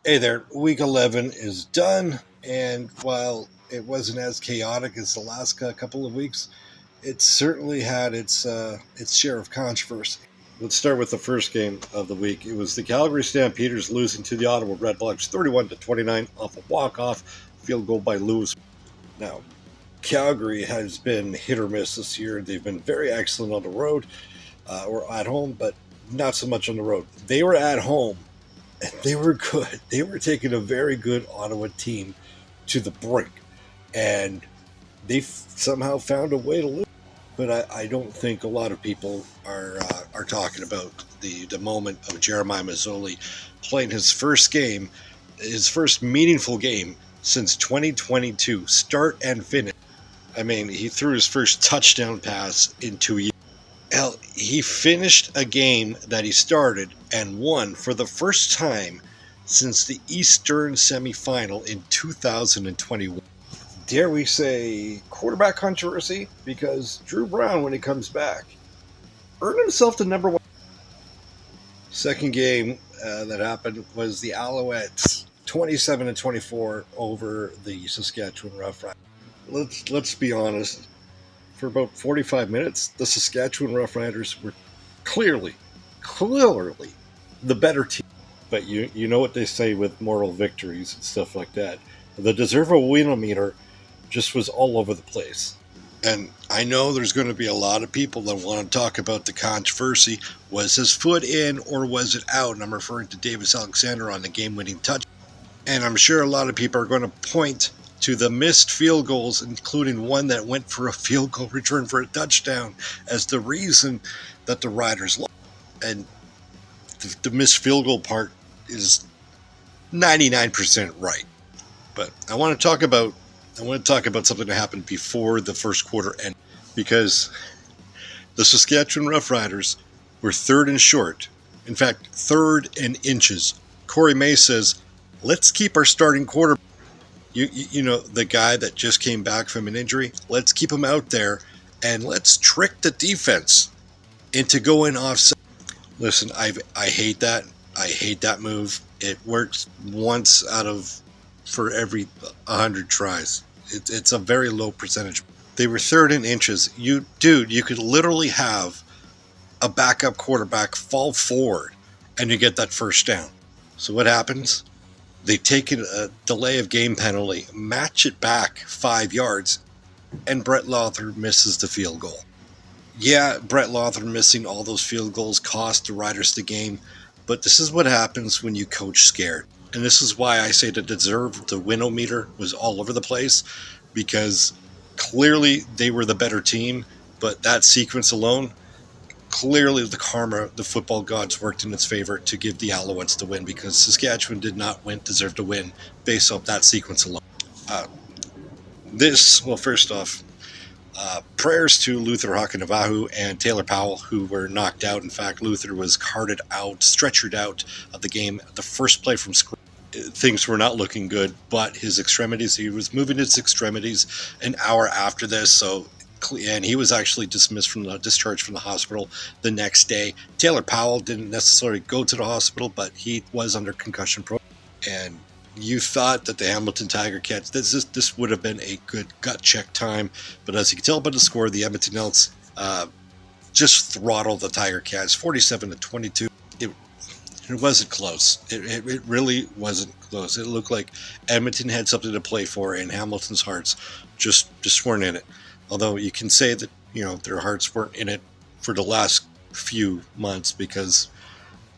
Hey there, week 11 is done, and while it wasn't as chaotic as the last couple of weeks, it certainly had its share of controversy. Let's start with the first game of the week. It was the Calgary Stampeders losing to the Ottawa Redblacks 31-29 off a walk-off field goal by Lewis. Now, Calgary has been hit or miss this year. They've been very excellent on the road or at home, but not so much on the road. They were at home and they were good. They were taking a very good Ottawa team to the brink, and they somehow found a way to lose. But I don't think a lot of people are talking about the moment of Jeremiah Masoli playing his first game, his first meaningful game since 2022, start and finish. I mean, he threw his first touchdown pass in 2 years. Hell, he finished a game that he started and won for the first time since the Eastern semifinal in 2021. Dare we say quarterback controversy? Because Drew Brown, when he comes back, earned himself the number one. Second game that happened was the Alouettes 27-24 over the Saskatchewan Roughriders. Let's be honest. For about 45 minutes, the Saskatchewan Roughriders were clearly the better team. But you know what they say with moral victories and stuff like that. The deserve a win-o-meter just was all over the place. And I know there's going to be a lot of people that want to talk about the controversy. Was his foot in or was it out? And I'm referring to Davis Alexander on the game-winning touch. And I'm sure a lot of people are going to point to the missed field goals, including one that went for a field goal return for a touchdown, as the reason that the Riders lost. And the missed field goal part is 99% right. But I want to talk about something that happened before the first quarter ended, because the Saskatchewan Roughriders were third and short. In fact, third and inches. Corey May says, "Let's keep our starting quarterback. You know, the guy that just came back from an injury. Let's keep him out there, and let's trick the defense into going offside." Listen, I hate that. I hate that move. It works once out of for every 100 tries. It's a very low percentage. They were third in inches. You could literally have a backup quarterback fall forward, and you get that first down. So what happens? They take a delay of game penalty, match it back 5 yards, and Brett Lauther misses the field goal. Yeah, Brett Lauther missing all those field goals cost the Riders the game, but this is what happens when you coach scared. And this is why I say the deserve the win-o-meter was all over the place, because clearly they were the better team, but that sequence alone, clearly the karma, the football gods worked in its favor to give the Alouettes the win, because Saskatchewan did not deserve to win based off that sequence alone. First off, prayers to Luther Hakanavahu and Taylor Powell, who were knocked out. In fact, Luther was stretchered out of the game at the first play from screen. Things were not looking good, but he was moving his extremities an hour after this, and he was actually discharged from the hospital the next day. Taylor Powell didn't necessarily go to the hospital, but he was under concussion protocol. And you thought that the Hamilton Tiger Cats, this would have been a good gut check time, but as you can tell by the score, the Edmonton Elks just throttled the Tiger Cats 47-22. It wasn't close. It really wasn't close. It looked like Edmonton had something to play for, and Hamilton's hearts just weren't in it. Although you can say that, their hearts weren't in it for the last few months, because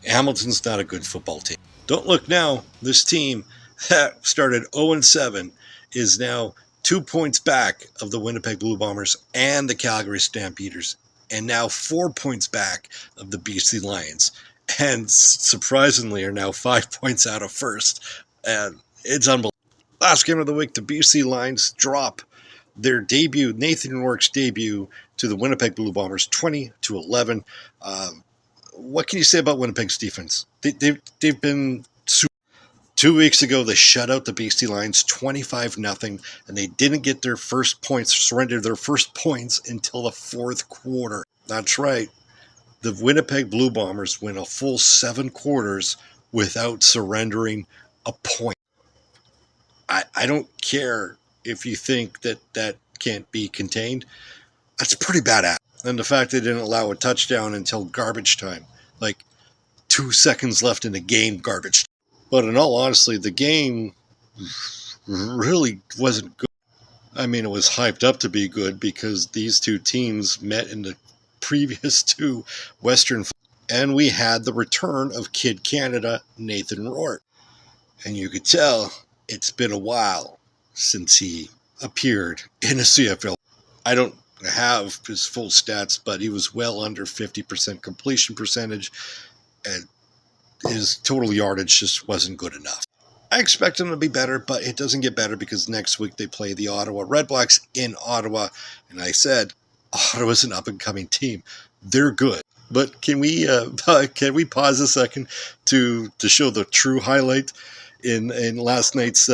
Hamilton's not a good football team. Don't look now. This team that started 0-7 is now 2 points back of the Winnipeg Blue Bombers and the Calgary Stampeders, and now 4 points back of the BC Lions, and surprisingly are now 5 points out of first. And it's unbelievable. Last game of the week, the BC Lions drop their debut, Nathan Rourke's debut, to the Winnipeg Blue Bombers, 20-11. What can you say about Winnipeg's defense? They've been super. 2 weeks ago, they shut out the BC Lions 25-0, and they didn't get their first points, surrender their first points until the fourth quarter. That's right. The Winnipeg Blue Bombers went a full 7 quarters without surrendering a point. I don't care if you think that that can't be contained. That's pretty badass. And the fact they didn't allow a touchdown until garbage time, like 2 seconds left in the game, garbage. But in all honesty, the game really wasn't good. I mean, it was hyped up to be good because these two teams met in the previous two Western, and we had the return of Kid Canada, Nathan Rourke. And you could tell it's been a while since he appeared in a CFL. I don't have his full stats, but he was well under 50% completion percentage, and his total yardage just wasn't good enough. I expect him to be better, but it doesn't get better because next week they play the Ottawa Redblacks in Ottawa. And I said, Ottawa's an up-and-coming team. They're good. But can we pause a second to show the true highlight in last night's